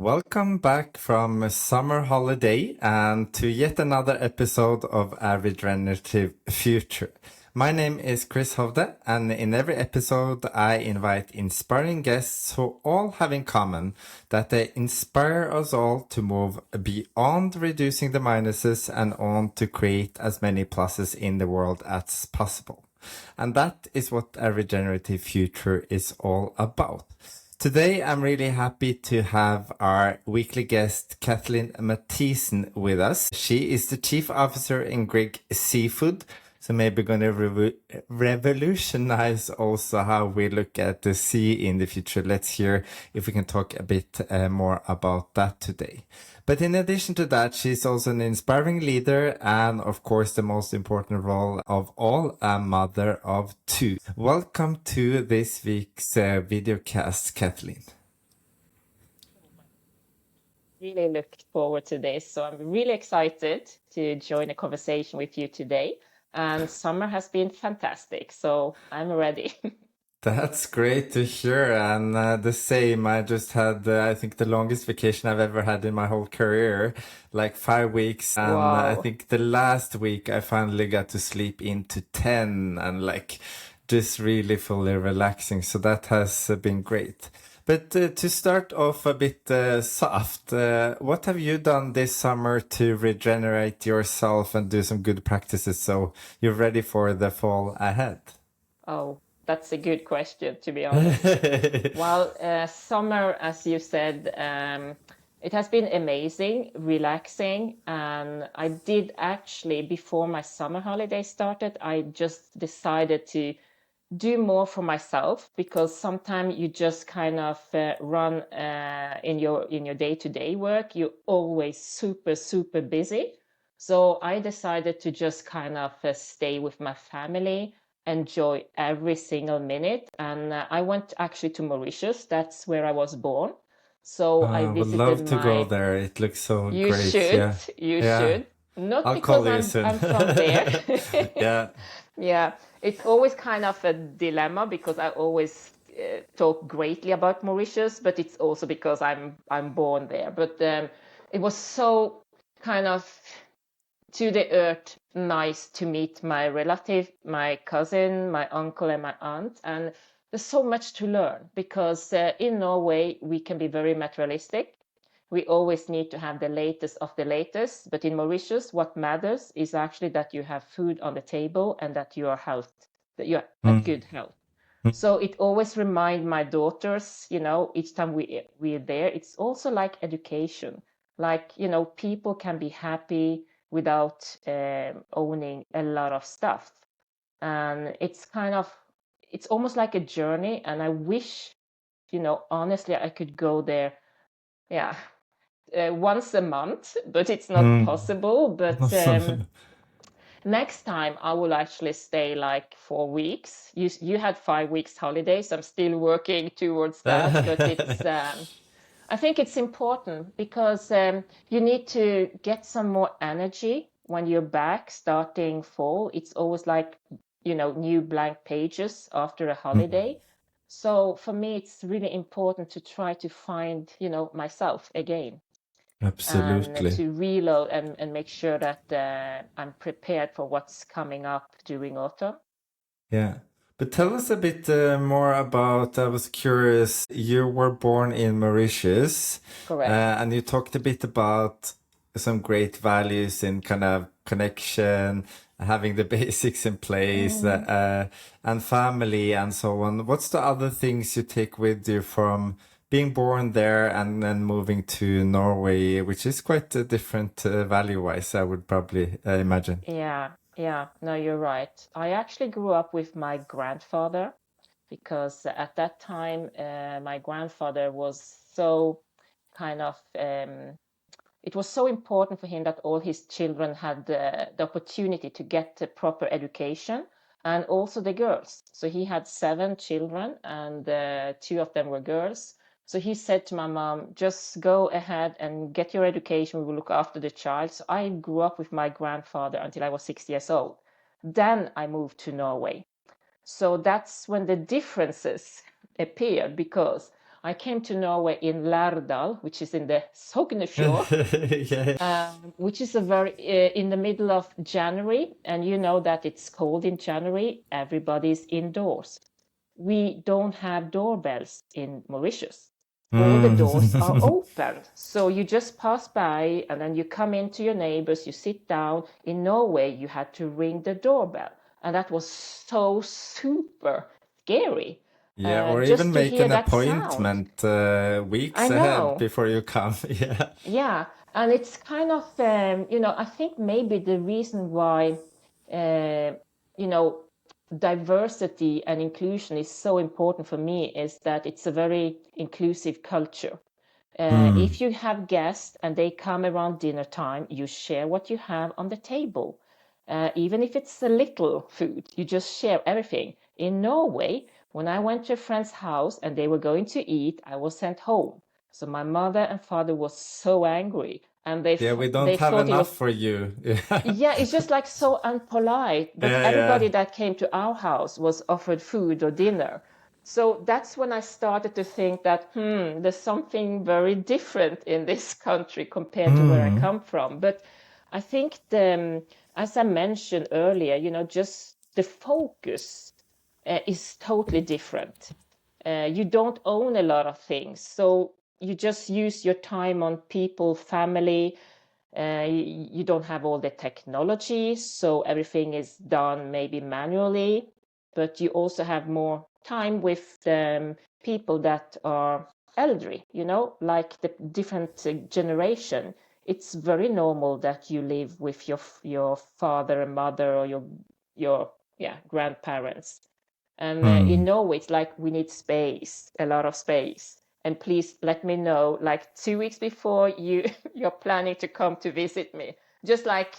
Welcome back from a summer holiday and to yet another episode of A Regenerative Future. My name is Chris Hovde, and in every episode I invite inspiring guests who all have in common that they inspire us all to move beyond reducing the minuses and on to create as many pluses in the world as possible. And that is what A Regenerative Future is all about. Today, I'm really happy to have our weekly guest, Kathleen Mathisen, with us. She is the Chief Officer in Grieg Seafood, so maybe going to revolutionize also how we look at the sea in the future. Let's hear if we can talk a bit more about that today. But in addition to that, she's also an inspiring leader and, of course, the most important role of all, a mother of two. Welcome to this week's videocast, Kathleen. Really look forward to this. So I'm really excited to join a conversation with you today. And summer has been fantastic, so I'm ready. That's great to hear. And the same, I just had, I think, the longest vacation I've ever had in my whole career, like 5 weeks. And I Wow. think the last week I finally got to sleep into 10 and like just really fully relaxing. So that has been great. But to start off a bit soft, what have you done this summer to regenerate yourself and do some good practices so you're ready for the fall ahead? Oh, that's a good question, to be honest. Well, summer, as you said, it has been amazing, relaxing. And I did actually, before my summer holiday started, I just decided to do more for myself because sometimes you just kind of run in your day-to-day work. You're always super busy. So I decided to just kind of stay with my family, enjoy every single minute. And I went actually to Mauritius. That's where I was born. So I I would visited love to go my. there. It looks so You great. should, Yeah. you Yeah. should. Not I'll because call you I'm soon. I'm from there. Yeah. Yeah, it's always kind of a dilemma because I always talk greatly about Mauritius, but it's also because I'm born there. But it was so kind of to the earth nice to meet my relative, my cousin, my uncle, and my aunt. And there's so much to learn because in Norway we can be very materialistic. We always need to have the latest of the latest. But in Mauritius, what matters is actually that you have food on the table and that you are health, that you are at Mm. good health. So it always remind my daughters, each time we're there, it's also like education. Like, people can be happy without owning a lot of stuff. And it's almost like a journey. And I wish, honestly, I could go there. Yeah, once a month, but it's not Mm. possible. But next time I will actually stay like 4 weeks. You had 5 weeks holidays. I'm still working towards that, but I think it's important because you need to get some more energy when you're back starting fall. It's always like, new blank pages after a Mm. holiday. So for me, it's really important to try to find, myself again and Absolutely. to reload and make sure that I'm prepared for what's coming up during autumn. Yeah. But tell us a bit more about, I was curious, you were born in Mauritius, Correct. and you talked a bit about some great values in kind of connection, having the basics in place, Mm. and family and so on. What's the other things you take with you from being born there and then moving to Norway, which is quite different value-wise, I would probably imagine. Yeah, no, you're right. I actually grew up with my grandfather because at that time, my grandfather was so kind of, it was so important for him that all his children had the opportunity to get a proper education and also the girls. So he had 7 children and 2 of them were girls. So he said to my mom, just go ahead and get your education. We will look after the child. So I grew up with my grandfather until I was 6 years old. Then I moved to Norway. So that's when the differences appeared because I came to Norway in Lærdal, which is in the Sognefjord, Yeah. which is a very in the middle of January, and you know that it's cold in January. Everybody's indoors. We don't have doorbells in Mauritius. All the doors are Mm. open. So you just pass by and then you come into your neighbors, you sit down. In Norway, you had to ring the doorbell. And that was so super scary. Yeah, or even Just to make hear an that sound. appointment I weeks ahead know. before you come. Yeah. Yeah. And it's kind of, I think maybe the reason why, uh, you know, diversity and inclusion is so important for me is that it's a very inclusive culture. Mm. If you have guests and they come around dinner time, you share what you have on the table. Even if it's a little food, you just share everything. In Norway, when I went to a friend's house and they were going to eat, I was sent home. So my mother and father was so angry, and Yeah, we they don't have thought it enough was, for you. Yeah. yeah, it's just like so unpolite. But Yeah, everybody yeah. that came to our house was offered food or dinner. So that's when I started to think that, there's something very different in this country compared to where I Mm. come from. But I think as I mentioned earlier, just the focus is totally different. You don't own a lot of things, so you just use your time on people, family. You don't have all the technology, so everything is done maybe manually, but you also have more time with people that are elderly, like the different generation. It's very normal that you live with your father and mother or your yeah grandparents. And in Mm. Norway, it's like we need space, a lot of space. And please let me know, like 2 weeks before you're planning to come to visit me. Just like,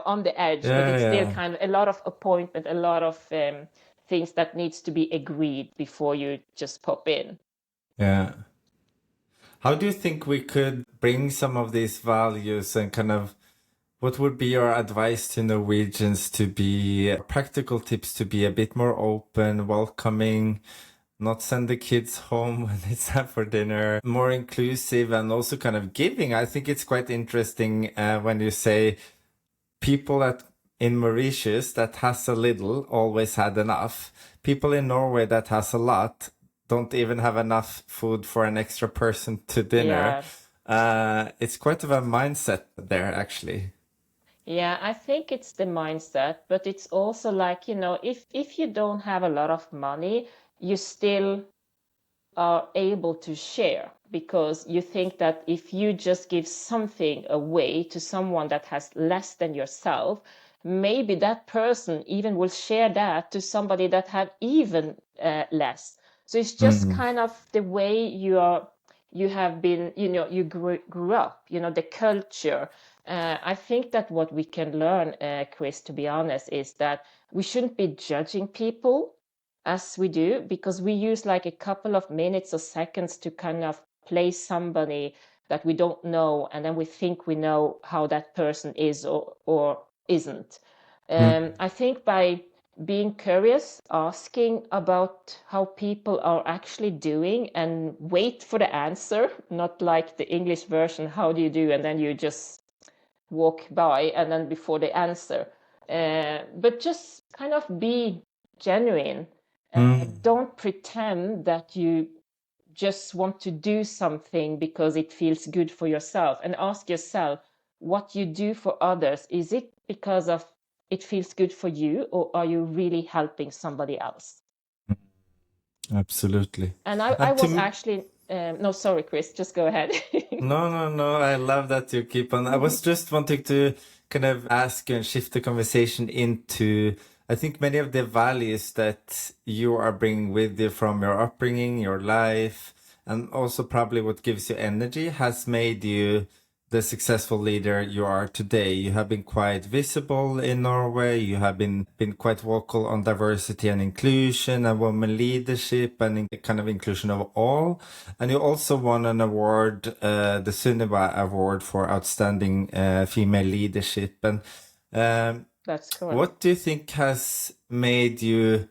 on the edge, but Yeah, it's still yeah. kind of a lot of appointment, a lot of things that needs to be agreed before you just pop in. Yeah. How do you think we could bring some of these values and kind of what would be your advice to Norwegians to be practical tips to be a bit more open, welcoming, not send the kids home when it's time for dinner, more inclusive and also kind of giving? I think it's quite interesting when you say people in Mauritius that has a little always had enough. People in Norway that has a lot don't even have enough food for an extra person to dinner. Yeah. It's quite of a mindset there, actually. Yeah, I think it's the mindset, but it's also like, if you don't have a lot of money, you still are able to share because you think that if you just give something away to someone that has less than yourself, maybe that person even will share that to somebody that have even less. So it's just Mm. kind of the way you have been, you grew up, the culture. I think that what we can learn, Chris, to be honest, is that we shouldn't be judging people as we do because we use like a couple of minutes or seconds to kind of place somebody that we don't know, and then we think we know how that person is or isn't. Mm. I think by being curious, asking about how people are actually doing and wait for the answer, not like the English version, how do you do? And then you just walk by and then before they answer. But just kind of be genuine. Mm. Don't pretend that you just want to do something because it feels good for yourself, and ask yourself what you do for others. Is it because of it feels good for you, or are you really helping somebody else? Absolutely. And I And to was actually, no, sorry, Chris, just go ahead. no, no, no. I love that you keep on. I was just wanting to kind of ask you and shift the conversation into, I think many of the values that you are bringing with you from your upbringing, your life, and also probably what gives you energy has made you the successful leader you are today. You have been quite visible in Norway. You have been quite vocal on diversity and inclusion and women leadership and kind of inclusion of all. And you also won an award, the Sunniva Award for outstanding female leadership. And That's correct. what do you think has made you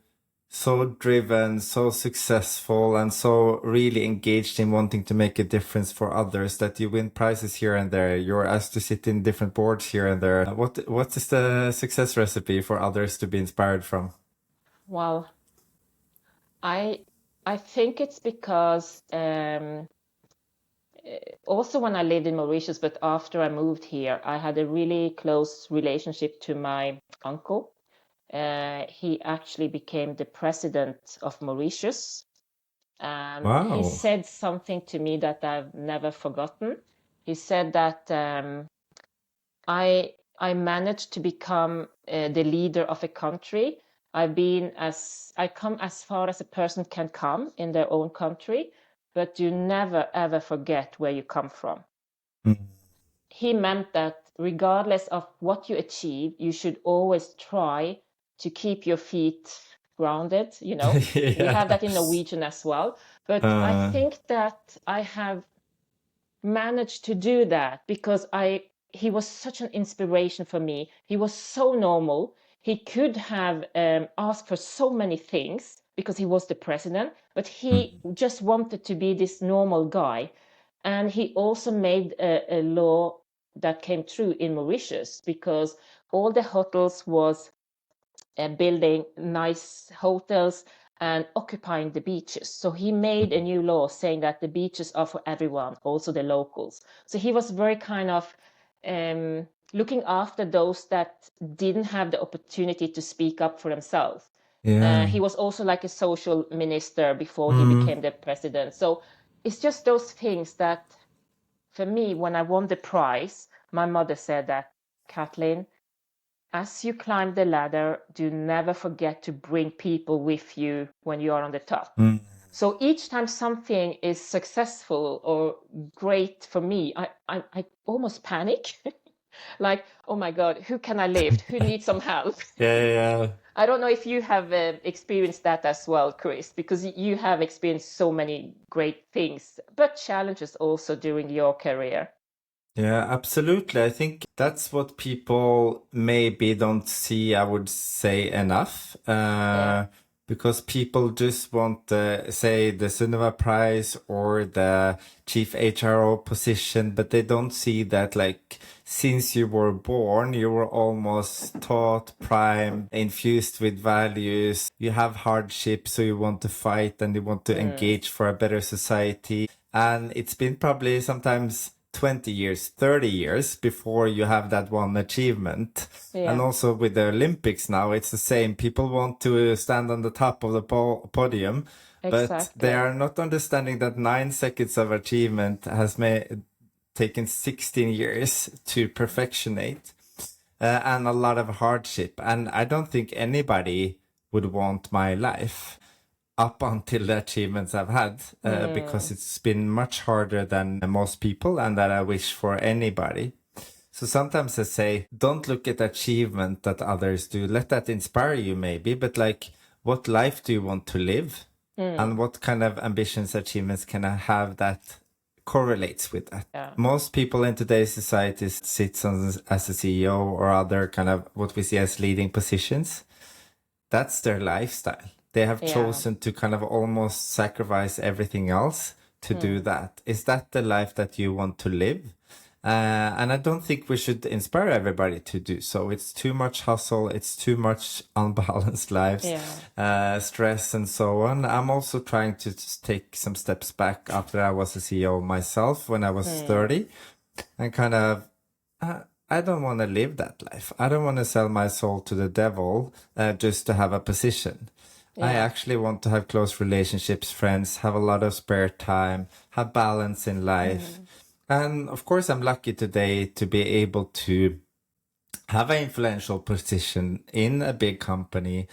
so driven, so successful, and so really engaged in wanting to make a difference for others that you win prizes here and there. You're asked to sit in different boards here and there. What is the success recipe for others to be inspired from? Well, I I think it's because also when I lived in Mauritius, but after I moved here, I had a really close relationship to my uncle. He actually became the president of Mauritius. And he Wow. said something to me that I've never forgotten. He said that I managed to become the leader of a country. I come as far as a person can come in their own country, but you never ever forget where you come from. Mm. He meant that regardless of what you achieve, you should always try to keep your feet grounded. We Yeah. have that in Norwegian as well. But I Uh, think that I have managed to do that because he was such an inspiration for me. He was so normal. He could have asked for so many things because he was the president, but he mm. just wanted to be this normal guy. And he also made a law that came true in Mauritius because all the hotels was building nice hotels and occupying the beaches. So he made a new law saying that the beaches are for everyone, also the locals. So he was very kind of looking after those that didn't have the opportunity to speak up for themselves. Yeah. He was also like a social minister before he Mm. became the president. So it's just those things that, for me, when I won the prize, my mother said that, Kathleen, as you climb the ladder, do never forget to bring people with you when you are on the top. Mm. So each time something is successful or great for me, I almost panic. Like, oh my God, who can I lift? Who needs some help? Yeah, yeah, yeah. I don't know if you have experienced that as well, Chris, because you have experienced so many great things, but challenges also during your career. Yeah, absolutely. I think that's what people maybe don't see, I would say, enough. Yeah. Because people just want, say, the Sunniva Prize or the chief HRO position, but they don't see that, like, since you were born, you were almost taught, primed, infused with values. You have hardship, so you want to fight and you want to Mm, engage for a better society. And it's been probably sometimes 20 years, 30 years before you have that one achievement. And yeah, also with the Olympics now, it's the same. People want to stand on the top of the podium, but they exactly. are not understanding that 9 seconds of achievement has taken 16 years to perfectionate, and a lot of hardship. And I don't think anybody would want my life up until the achievements I've had, because Mm, it's been much harder than most people and that I wish for anybody. So sometimes I say, don't look at achievement that others do. Let that inspire you maybe, but like, what life do you want to live? mm, And what kind of ambitions, achievements can I have that correlates with that? yeah, Most people in today's society sits as a CEO or other kind of what we see as leading positions. That's their lifestyle. They have yeah. chosen to kind of almost sacrifice everything else to do Mm, that. Is that the life that you want to live? And I don't think we should inspire everybody to do so. It's too much hustle. It's too much unbalanced lives, yeah. stress and so on. I'm also trying to just take some steps back after I was a CEO myself when I was Mm, 30 and kind of I don't want to live that life. I don't want to sell my soul to the devil just to have a position. I yeah. actually want to have close relationships, friends, have a lot of spare time, have balance in life. Mm, And of course, I'm lucky today to be able to have an influential position in a big company,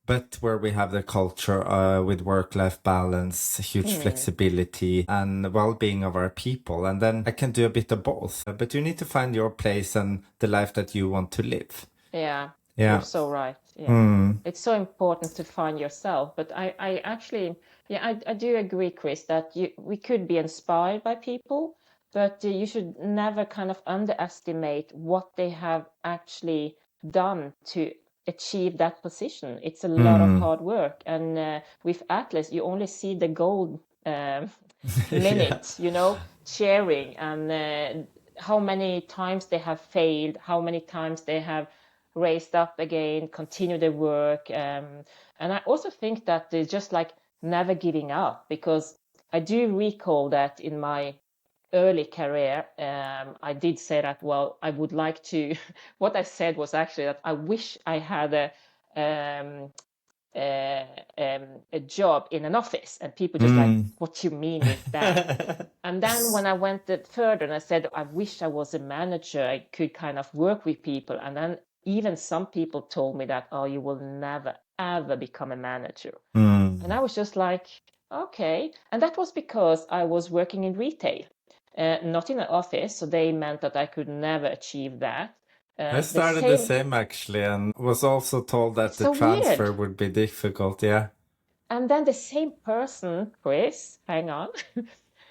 but where we have the culture with work-life balance, huge mm, flexibility, and well-being of our people. And then I can do a bit of both. But you need to find your place and the life that you want to live. yeah. You're Yeah. so right. Yeah. Mm. It's so important to find yourself. But I actually, yeah, I do agree, Chris, that we could be inspired by people, but you should never kind of underestimate what they have actually done to achieve that position. It's a lot of hard work. And with Atlas, you only see the gold minutes, cheering, and how many times they have failed, how many times they have raised up again, continue their work. And I also think that they're just like never giving up, because I do recall that in my early career, I did say that, well, I would like to, what I said was actually that I wish I had um, a job in an office, and people just like, what you mean with that? And then when I went further and I said, I wish I was a manager, I could kind of work with people. And then even some people told me that, oh, you will never, ever become a manager. And I was just like, okay. And that was because I was working in retail, not in an office. So they meant that I could never achieve that. I started the same actually, and was also told that the transfer weird. would be difficult. Yeah. And then the same person, Chris, hang on,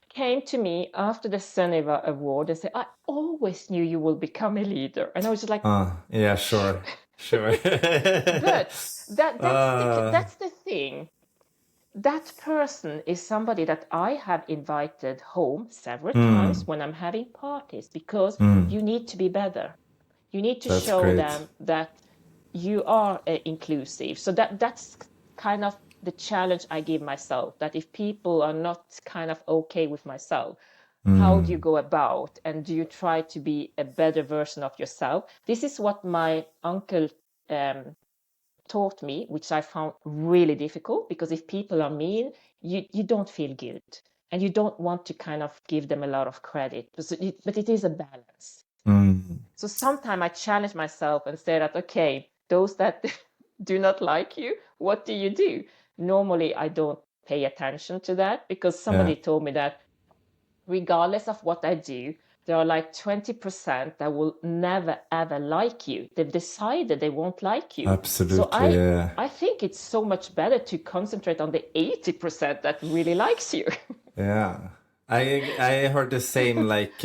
came to me after the Sunniva award and said, I always knew you will become a leader. And I was just like, yeah, sure. But that's the thing. That person is somebody that I have invited home several times when I'm having parties, because you need to be better. You need to show them that you are inclusive. So that's kind of the challenge I give myself, that if people are not kind of okay with myself, how do you go about, and do you try to be a better version of yourself? This is what my uncle taught me, which I found really difficult, because if people are mean, you don't feel guilt, and you don't want to kind of give them a lot of credit, but it is a balance. So sometimes I challenge myself and say that, okay, those that do not like you, what do you do? Normally, I don't pay attention to that, because somebody told me that regardless of what I do, there are like 20% that will never, ever like you. They've decided they won't like you. Absolutely, so I think it's so much better to concentrate on the 80% that really likes you. Yeah. I heard the same, like,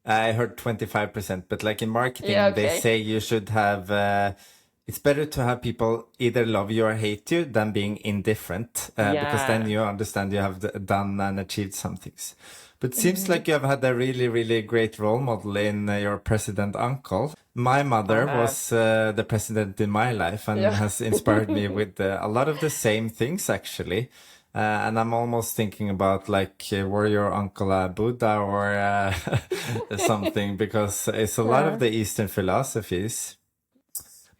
I heard 25%, but like in marketing, they say you should have, it's better to have people either love you or hate you than being indifferent, because then you understand you have done and achieved some things. But it seems like you have had a really, really great role model in your president uncle. My mother was the president in my life and has inspired me with a lot of the same things, actually. And I'm almost thinking about, like, were your uncle a Buddha or something, because it's a lot of the Eastern philosophies.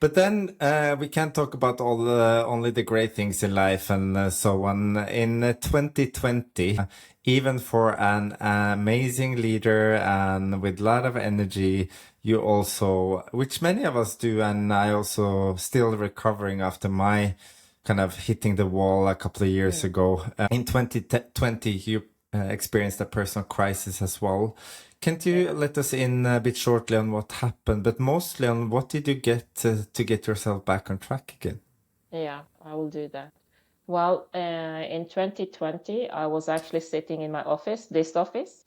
But then we can't talk about only the great things in life and so on. In 2020, even for an amazing leader and with a lot of energy, you also, which many of us do, and I also still recovering after my kind of hitting the wall a couple of years ago. In 2020, you experienced a personal crisis as well. Can't you let us in a bit shortly on what happened, but mostly on what did you get to get yourself back on track again? Yeah, I will do that. Well, in 2020, I was actually sitting in my office, this office,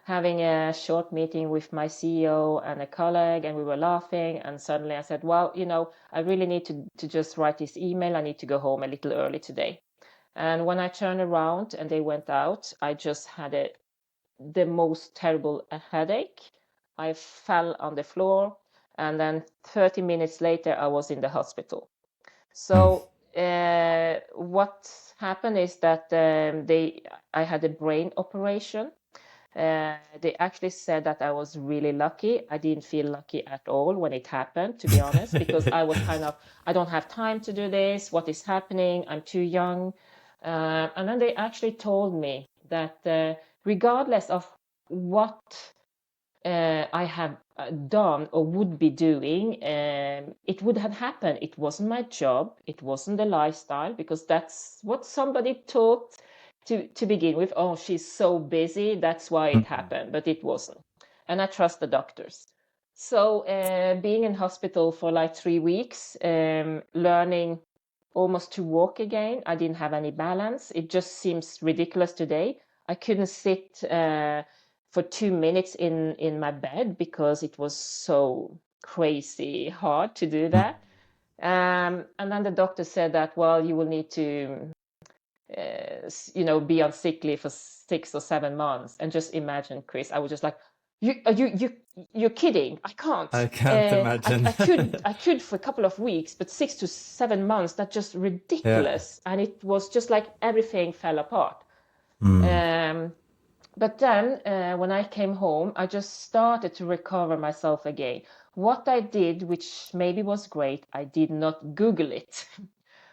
having a short meeting with my CEO and a colleague, and we were laughing. And suddenly I said, well, I really need to just write this email. I need to go home a little early today. And when I turned around and they went out, I just had the most terrible headache. I fell on the floor, and then 30 minutes later, I was in the hospital. So what happened is that I had a brain operation. They actually said that I was really lucky. I didn't feel lucky at all when it happened, to be honest, because I was kind of, I don't have time to do this. What is happening? I'm too young. And then they actually told me that regardless of what I have done or would be doing, it would have happened. It wasn't my job. It wasn't the lifestyle, because that's what somebody taught to begin with. Oh, she's so busy, that's why it happened, but it wasn't. And I trust the doctors. So being in hospital for like 3 weeks, learning almost to walk again. I didn't have any balance. It just seems ridiculous today. I couldn't sit for 2 minutes in my bed because it was so crazy hard to do that. And then the doctor said that, well, you will need to, be on sick leave for 6 or 7 months. And just imagine, Chris, I was just like, you're kidding. I can't. I can't imagine. I could for a couple of weeks, but 6 to 7 months, that's just Yeah. ridiculous. And it was just like everything fell apart. Mm. But then when I came home, I just started to recover myself again. What I did, which maybe was great, I did not Google it.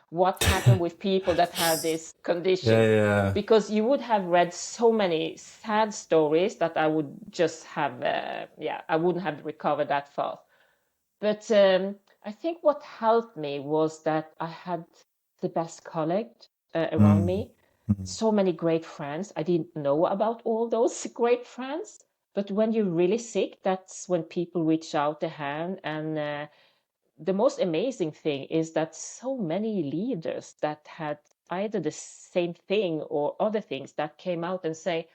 What happened with people that had this Yeah, condition? yeah. Because you would have read so many sad stories that I would just have, I wouldn't have recovered that fast. But I think what helped me was that I had the best colleagues around Mm. me, Mm. so many great friends. I didn't know about all those great friends, but when you're really sick, that's when people reach out a hand. And the most amazing thing is that so many leaders that had either the same thing or other things that came out and say,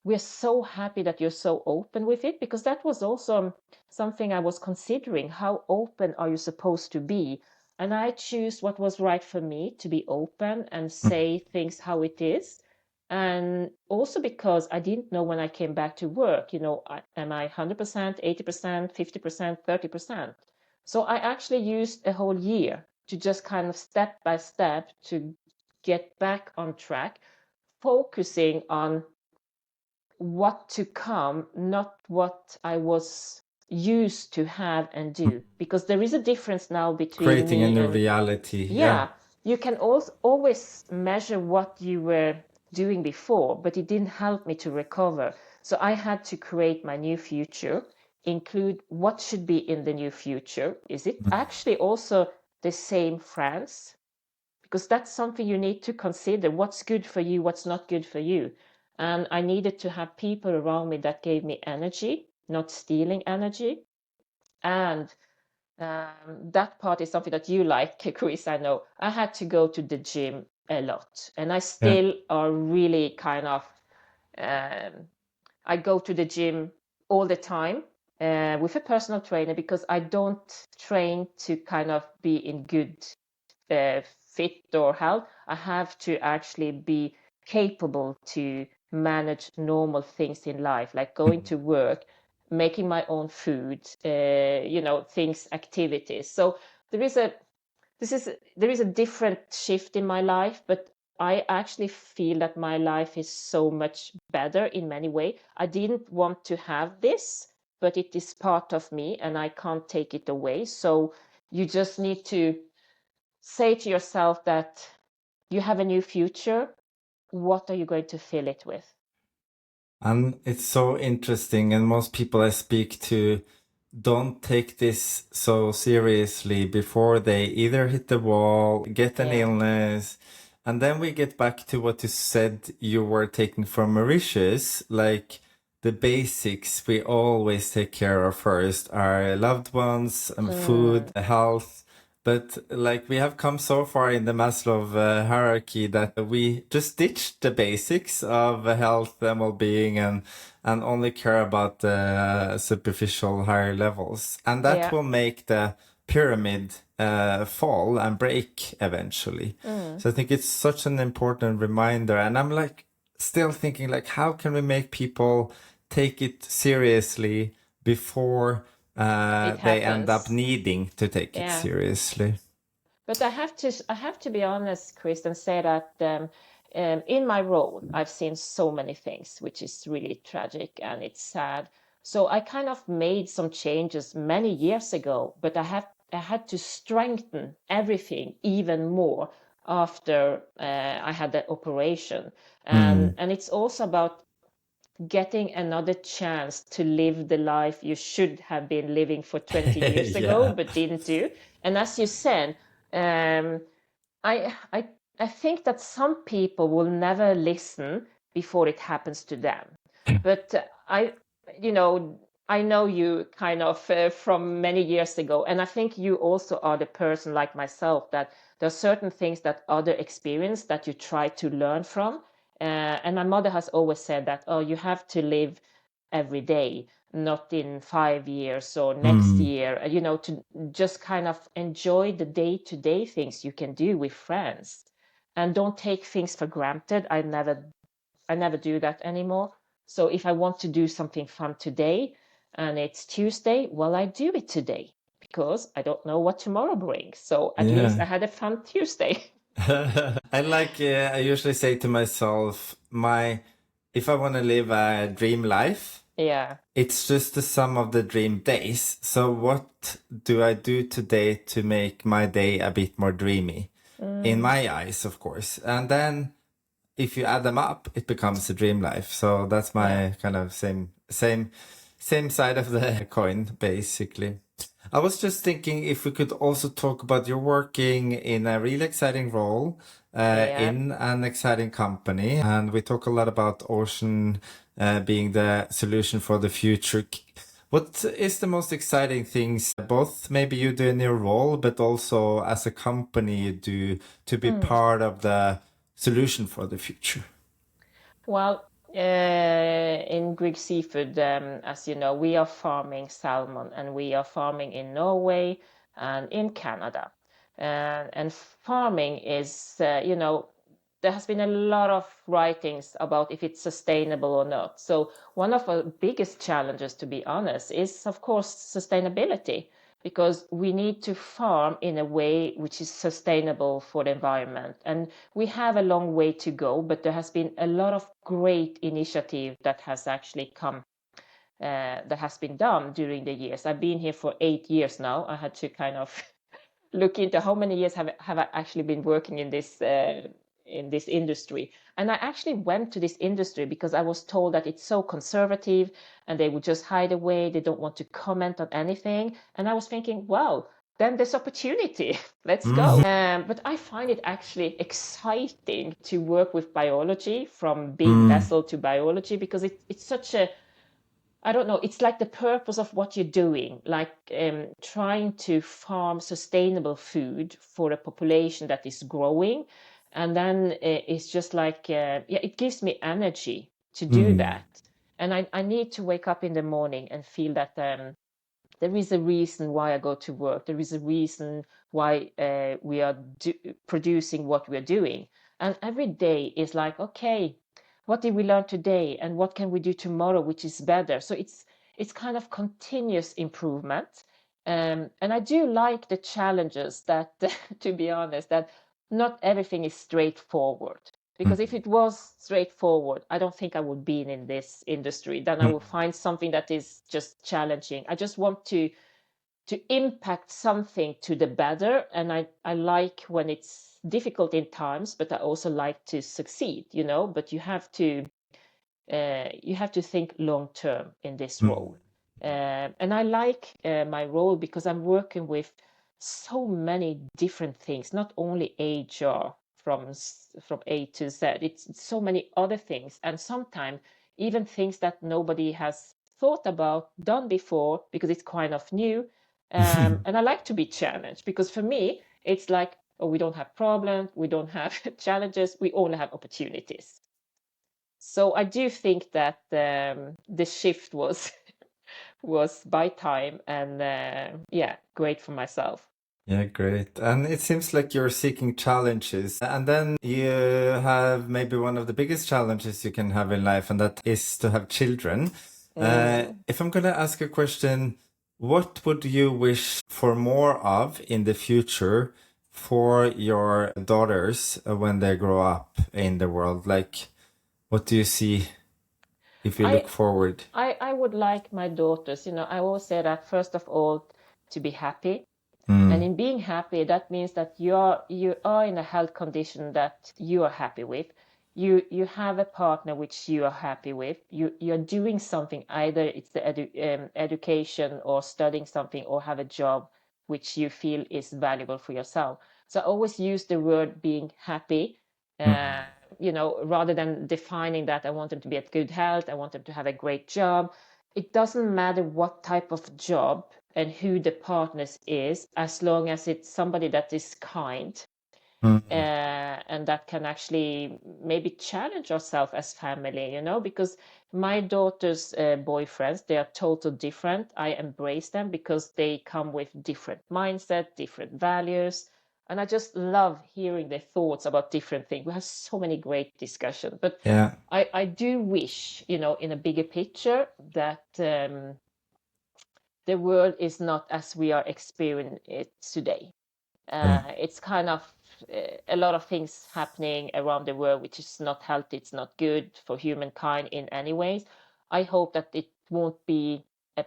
we're so happy that you're so open with it, because that was also something I was considering. How open are you supposed to be? And I choose what was right for me, to be open and Mm. say things how it is. And also because I didn't know when I came back to work, am I 100%, 80%, 50%, 30%? So I actually used a whole year to just kind of step by step to get back on track, focusing on what to come, not what I was used to have and do. Because there is a difference now between Creating a me new and, reality. Yeah. yeah, you can also always measure what you were doing before, but it didn't help me to recover. So I had to create my new future, include what should be in the new future. Is it Mm. actually also the same France? Because that's something you need to consider. What's good for you, what's not good for you. And I needed to have people around me that gave me energy, not stealing energy. And that part is something that you like, Chris. I know I had to go to the gym a lot, and I Yeah. still are really kind of, um, I go to the gym all the time with a personal trainer, because I don't train to kind of be in good fit or health. I have to actually be capable to manage normal things in life, like going Mm. to work, making my own food, things, activities. So there is a there is a different shift in my life, but I actually feel that my life is so much better in many ways. I didn't want to have this, but it is part of me and I can't take it away. So you just need to say to yourself that you have a new future. What are you going to fill it with? And it's so interesting. And most people I speak to don't take this so seriously before they either hit the wall, get an Yeah, illness. And then we get back to what you said you were taking from Mauritius, like the basics we always take care of first, our loved ones, food, mm, health. But like we have come so far in the Maslow hierarchy that we just ditched the basics of health and well-being and only care about the superficial higher levels. And that yeah, will make the pyramid fall and break eventually. mm, So I think it's such an important reminder. And I'm like still thinking like, how can we make people take it seriously before it they end up happens. needing to take it Yeah. seriously? But I have to be honest, Chris, and say that in my role, I've seen so many things, which is really tragic and it's sad. So I kind of made some changes many years ago, but I had to strengthen everything even more after I had the operation. Mm. And it's also about getting another chance to live the life you should have been living for 20 years ago Yeah. but didn't do. And as you said, um, I, I, I think that some people will never listen before it happens to them. But you know, I know you kind of from many years ago, and I think you also are the person like myself that there are certain things that other experience that you try to learn from. And my mother has always said that, oh, you have to live every day, not in 5 years or next year, to just kind of enjoy the day-to-day things you can do with friends and don't take things for granted. I never do that anymore. So if I want to do something fun today and it's Tuesday, well, I do it today because I don't know what tomorrow brings. So at least I had a fun Tuesday. I usually say to myself, if I want to live a dream life, Yeah. it's just the sum of the dream days. So what do I do today to make my day a bit more dreamy? In my eyes, of course. And then if you add them up, it becomes a dream life. So that's my kind of same side of the coin, basically. I was just thinking if we could also talk about you're working in a really exciting role in an exciting company. And we talk a lot about ocean being the solution for the future. What is the most exciting things, both maybe you do in your role, but also as a company you do to be part of the solution for the future? Well, in Grieg Seafood, as you know, we are farming salmon and we are farming in Norway and in Canada. And farming is, there has been a lot of writings about if it's sustainable or not. So one of the biggest challenges, to be honest, is of course sustainability, because we need to farm in a way which is sustainable for the environment. And we have a long way to go, but there has been a lot of great initiative that has actually come, that has been done during the years. I've been here for 8 years now. I had to kind of look into how many years have I actually been working in this industry. And I actually went to this industry because I was told that it's so conservative and they would just hide away. They don't want to comment on anything. And I was thinking, well, then there's opportunity. Let's go. But I find it actually exciting to work with biology, from big vessel to biology, because it's such a, I don't know, it's like the purpose of what you're doing, like trying to farm sustainable food for a population that is growing. And then it's just like, it gives me energy to do that. And I need to wake up in the morning and feel that there is a reason why I go to work. There is a reason why we are producing what we're doing. And every day is like, okay, what did we learn today and what can we do tomorrow which is better? So it's kind of continuous improvement. And I do like the challenges that, to be honest, that not everything is straightforward. Because if it was straightforward, I don't think I would be in this industry. Then I will find something that is just challenging. I just want to impact something to the better. And I like when it's difficult in times, but I also like to succeed, but you have to think long term in this role. And I like my role because I'm working with so many different things, not only HR from A to Z. It's so many other things, and sometimes even things that nobody has thought about, done before, because it's kind of new. And I like to be challenged, because for me, it's like, oh, we don't have problems, we don't have challenges, we only have opportunities. So I do think that the shift was was by time, and great for myself. Yeah, great. And it seems like you're seeking challenges. And then you have maybe one of the biggest challenges you can have in life, and that is to have children. If I'm going to ask a question, what would you wish for more of in the future for your daughters when they grow up in the world? Like, what do you see if you look forward? I would like my daughters, I always say that first of all, to be happy. And in being happy, that means that you are in a health condition that you are happy with. You have a partner which you are happy with. You're doing something, either it's the education or studying something, or have a job which you feel is valuable for yourself. So I always use the word being happy, rather than defining that I want them to be at good health, I want them to have a great job. It doesn't matter what type of job and who the partners is, as long as it's somebody that is kind, and that can actually maybe challenge ourselves as family, because My daughter's boyfriends, they are totally different. I embrace them because they come with different mindset, different values. And I just love hearing their thoughts about different things. We have so many great discussions. But Yeah. I do wish, in a bigger picture, that the world is not as we are experiencing it today. It's kind of a lot of things happening around the world, which is not healthy. It's not good for humankind in any ways. I hope that it won't be a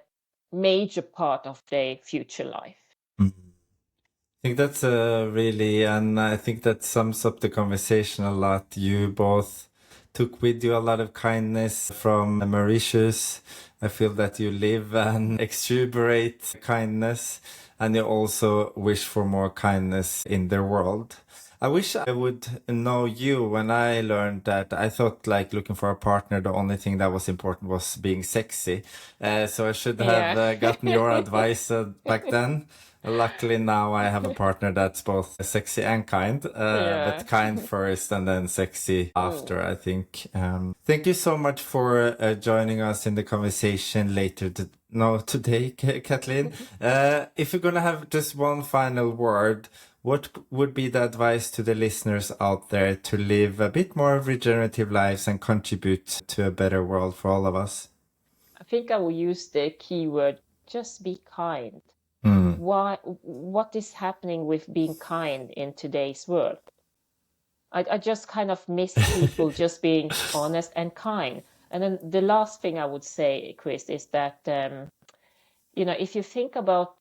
major part of their future life. Mm. I think that's and I think that sums up the conversation a lot. You both took with you a lot of kindness from Mauritius. I feel that you live and exuberate kindness, and you also wish for more kindness in the world. I wish I would know you when I learned that. I thought like looking for a partner, the only thing that was important was being sexy. So I should have Yeah. gotten your advice back then. Luckily now I have a partner that's both sexy and kind, Yeah. but kind first and then sexy after, Mm. I think. Thank you so much for joining us in the conversation today, Kathleen. If you're gonna have just one final word, what would be the advice to the listeners out there to live a bit more regenerative lives and contribute to a better world for all of us? I think I will use the keyword just be kind. Mm. What is happening with being kind in today's world? I just kind of miss people just being honest and kind. And then the last thing I would say, Chris, is that if you think about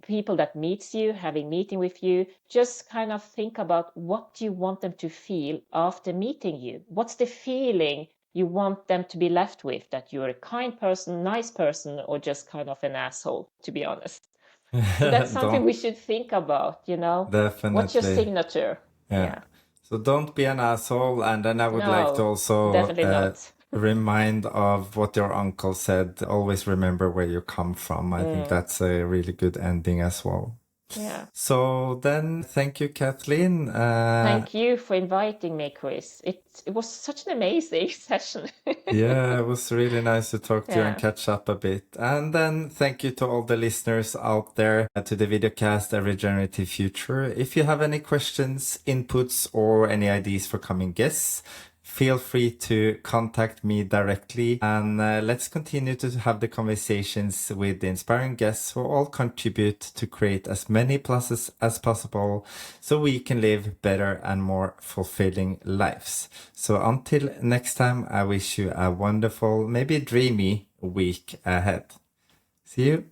people that meets you, having meeting with you, just kind of think about what you want them to feel after meeting you. What's the feeling you want them to be left with? That you're a kind person, nice person, or just kind of an asshole, to be honest. So that's something Don't we should think about. What's your definitely. signature? Yeah. Yeah. So don't be an asshole. And then I would like to No, also definitely not. remind of what your uncle said. Always remember where you come from. I think Mm, that's a really good ending as well. yeah. So then, thank you, Kathleen. Thank you for inviting me, Chris. It was such an amazing session. Yeah, it was really nice to talk to you and Yeah. catch up a bit. And then thank you to all the listeners out there to the videocast A Regenerative Future. If you have any questions, inputs, or any ideas for coming guests, feel free to contact me directly, and let's continue to have the conversations with the inspiring guests who all contribute to create as many pluses as possible so we can live better and more fulfilling lives. So until next time, I wish you a wonderful, maybe dreamy week ahead. See you.